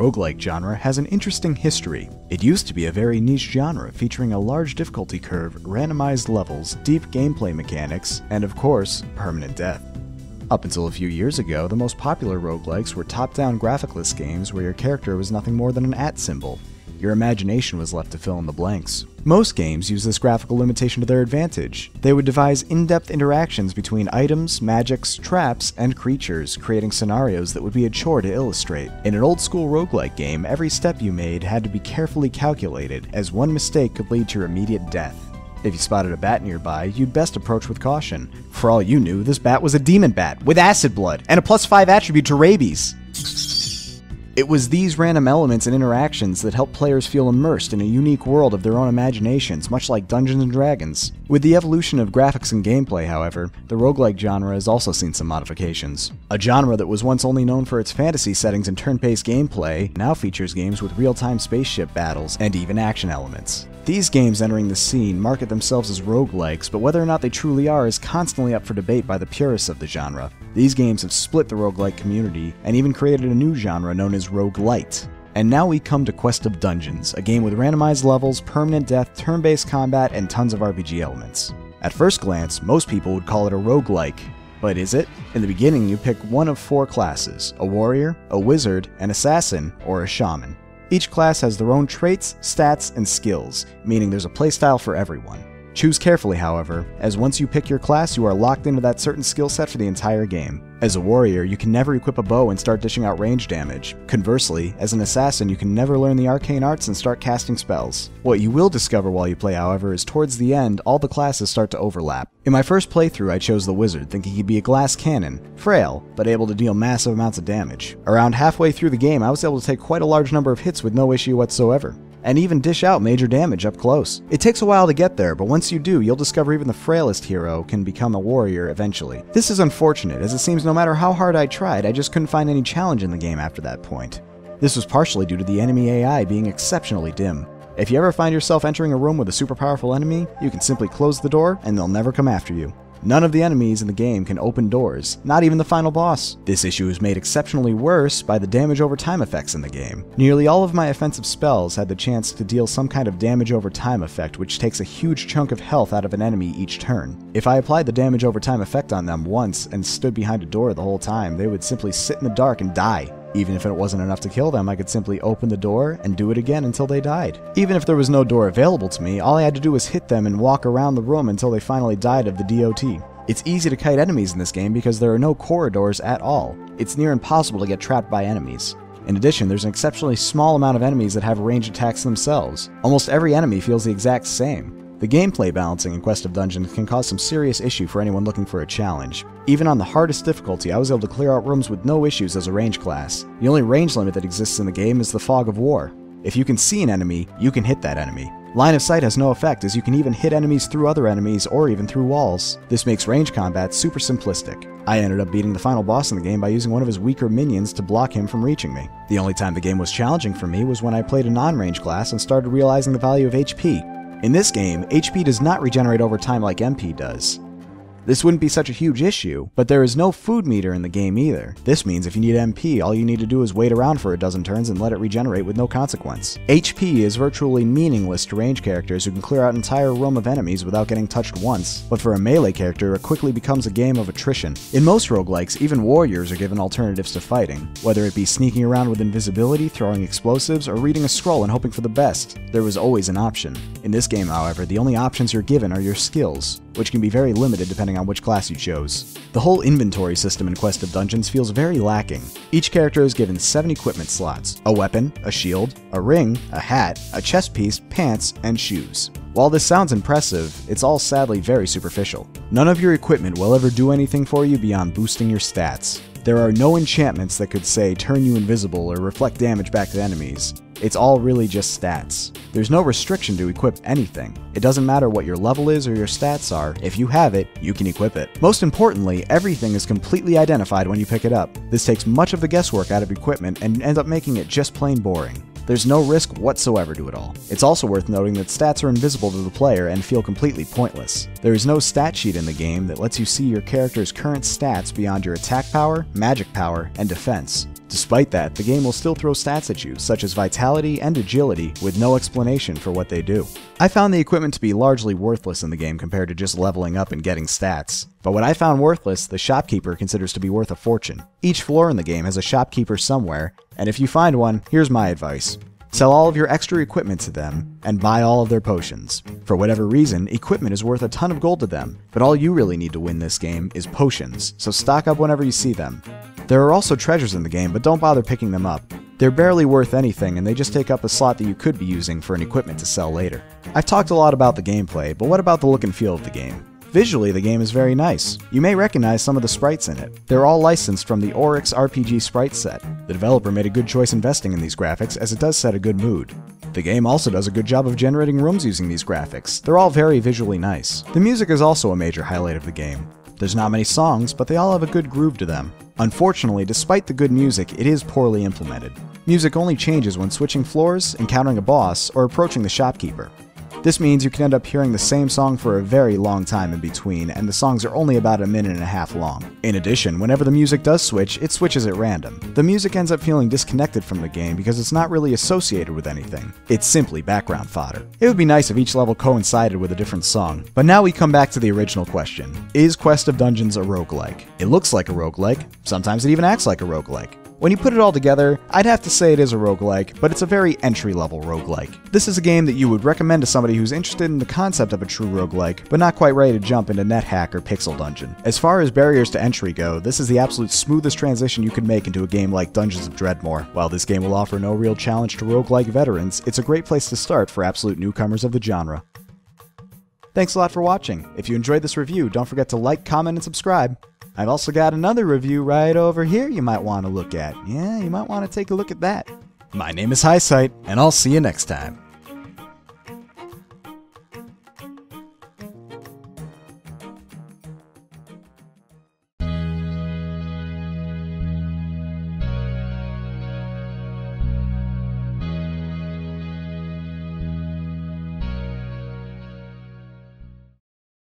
roguelike genre has an interesting history. It used to be a very niche genre featuring a large difficulty curve, randomized levels, deep gameplay mechanics, and of course, permanent death. Up until a few years ago, the most popular roguelikes were top-down graphic-less games where your character was nothing more than an @ symbol. Your imagination was left to fill in the blanks. Most games use this graphical limitation to their advantage. They would devise in-depth interactions between items, magics, traps, and creatures, creating scenarios that would be a chore to illustrate. In an old-school roguelike game, every step you made had to be carefully calculated, as one mistake could lead to your immediate death. If you spotted a bat nearby, you'd best approach with caution. For all you knew, this bat was a demon bat, with acid blood, and a +5 attribute to rabies. It was these random elements and interactions that helped players feel immersed in a unique world of their own imaginations, much like Dungeons & Dragons. With the evolution of graphics and gameplay, however, the roguelike genre has also seen some modifications. A genre that was once only known for its fantasy settings and turn-based gameplay now features games with real-time spaceship battles and even action elements. These games entering the scene market themselves as roguelikes, but whether or not they truly are is constantly up for debate by the purists of the genre. These games have split the roguelike community, and even created a new genre known as roguelite. And now we come to Quest of Dungeons, a game with randomized levels, permanent death, turn-based combat, and tons of RPG elements. At first glance, most people would call it a roguelike. But is it? In the beginning, you pick one of 4 classes: a warrior, a wizard, an assassin, or a shaman. Each class has their own traits, stats, and skills, meaning there's a playstyle for everyone. Choose carefully, however, as once you pick your class, you are locked into that certain skill set for the entire game. As a warrior, you can never equip a bow and start dishing out range damage. Conversely, as an assassin, you can never learn the arcane arts and start casting spells. What you will discover while you play, however, is towards the end, all the classes start to overlap. In my first playthrough, I chose the wizard, thinking he'd be a glass cannon, frail, but able to deal massive amounts of damage. Around halfway through the game, I was able to take quite a large number of hits with no issue whatsoever, and even dish out major damage up close. It takes a while to get there, but once you do, you'll discover even the frailest hero can become a warrior eventually. This is unfortunate, as it seems no matter how hard I tried, I just couldn't find any challenge in the game after that point. This was partially due to the enemy AI being exceptionally dim. If you ever find yourself entering a room with a super powerful enemy, you can simply close the door and they'll never come after you. None of the enemies in the game can open doors, not even the final boss. This issue is made exceptionally worse by the damage over time effects in the game. Nearly all of my offensive spells had the chance to deal some kind of damage over time effect, which takes a huge chunk of health out of an enemy each turn. If I applied the damage over time effect on them once and stood behind a door the whole time, they would simply sit in the dark and die. Even if it wasn't enough to kill them, I could simply open the door and do it again until they died. Even if there was no door available to me, all I had to do was hit them and walk around the room until they finally died of the DOT. It's easy to kite enemies in this game because there are no corridors at all. It's near impossible to get trapped by enemies. In addition, there's an exceptionally small amount of enemies that have ranged attacks themselves. Almost every enemy feels the exact same. The gameplay balancing in Quest of Dungeons can cause some serious issue for anyone looking for a challenge. Even on the hardest difficulty, I was able to clear out rooms with no issues as a range class. The only range limit that exists in the game is the Fog of War. If you can see an enemy, you can hit that enemy. Line of sight has no effect, as you can even hit enemies through other enemies or even through walls. This makes range combat super simplistic. I ended up beating the final boss in the game by using one of his weaker minions to block him from reaching me. The only time the game was challenging for me was when I played a non-range class and started realizing the value of HP. In this game, HP does not regenerate over time like MP does. This wouldn't be such a huge issue, but there is no food meter in the game either. This means if you need MP, all you need to do is wait around for a dozen turns and let it regenerate with no consequence. HP is virtually meaningless to range characters who can clear out an entire room of enemies without getting touched once, but for a melee character, it quickly becomes a game of attrition. In most roguelikes, even warriors are given alternatives to fighting, whether it be sneaking around with invisibility, throwing explosives, or reading a scroll and hoping for the best. There was always an option. In this game, however, the only options you're given are your skills, which can be very limited depending on which class you chose. The whole inventory system in Quest of Dungeons feels very lacking. Each character is given 7 equipment slots: a weapon, a shield, a ring, a hat, a chest piece, pants, and shoes. While this sounds impressive, it's all sadly very superficial. None of your equipment will ever do anything for you beyond boosting your stats. There are no enchantments that could say turn you invisible or reflect damage back to enemies. It's all really just stats. There's no restriction to equip anything. It doesn't matter what your level is or your stats are, if you have it, you can equip it. Most importantly, everything is completely identified when you pick it up. This takes much of the guesswork out of equipment and ends up making it just plain boring. There's no risk whatsoever to it all. It's also worth noting that stats are invisible to the player and feel completely pointless. There is no stat sheet in the game that lets you see your character's current stats beyond your attack power, magic power, and defense. Despite that, the game will still throw stats at you, such as vitality and agility, with no explanation for what they do. I found the equipment to be largely worthless in the game compared to just leveling up and getting stats. But what I found worthless, the shopkeeper considers to be worth a fortune. Each floor in the game has a shopkeeper somewhere, and if you find one, here's my advice. Sell all of your extra equipment to them, and buy all of their potions. For whatever reason, equipment is worth a ton of gold to them, but all you really need to win this game is potions, so stock up whenever you see them. There are also treasures in the game, but don't bother picking them up. They're barely worth anything, and they just take up a slot that you could be using for an equipment to sell later. I've talked a lot about the gameplay, but what about the look and feel of the game? Visually, the game is very nice. You may recognize some of the sprites in it. They're all licensed from the Oryx RPG sprite set. The developer made a good choice investing in these graphics, as it does set a good mood. The game also does a good job of generating rooms using these graphics. They're all very visually nice. The music is also a major highlight of the game. There's not many songs, but they all have a good groove to them. Unfortunately, despite the good music, it is poorly implemented. Music only changes when switching floors, encountering a boss, or approaching the shopkeeper. This means you can end up hearing the same song for a very long time in between, and the songs are only about a minute and a half long. In addition, whenever the music does switch, it switches at random. The music ends up feeling disconnected from the game because it's not really associated with anything. It's simply background fodder. It would be nice if each level coincided with a different song. But now we come back to the original question. Is Quest of Dungeons a roguelike? It looks like a roguelike. Sometimes it even acts like a roguelike. When you put it all together, I'd have to say it is a roguelike, but it's a very entry-level roguelike. This is a game that you would recommend to somebody who's interested in the concept of a true roguelike, but not quite ready to jump into Nethack or Pixel Dungeon. As far as barriers to entry go, this is the absolute smoothest transition you could make into a game like Dungeons of Dreadmore. While this game will offer no real challenge to roguelike veterans, it's a great place to start for absolute newcomers of the genre. Thanks a lot for watching. If you enjoyed this review, don't forget to like, comment, and subscribe. I've also got another review right over here you might want to look at. Yeah, you might want to take a look at that. My name is Highsight, and I'll see you next time.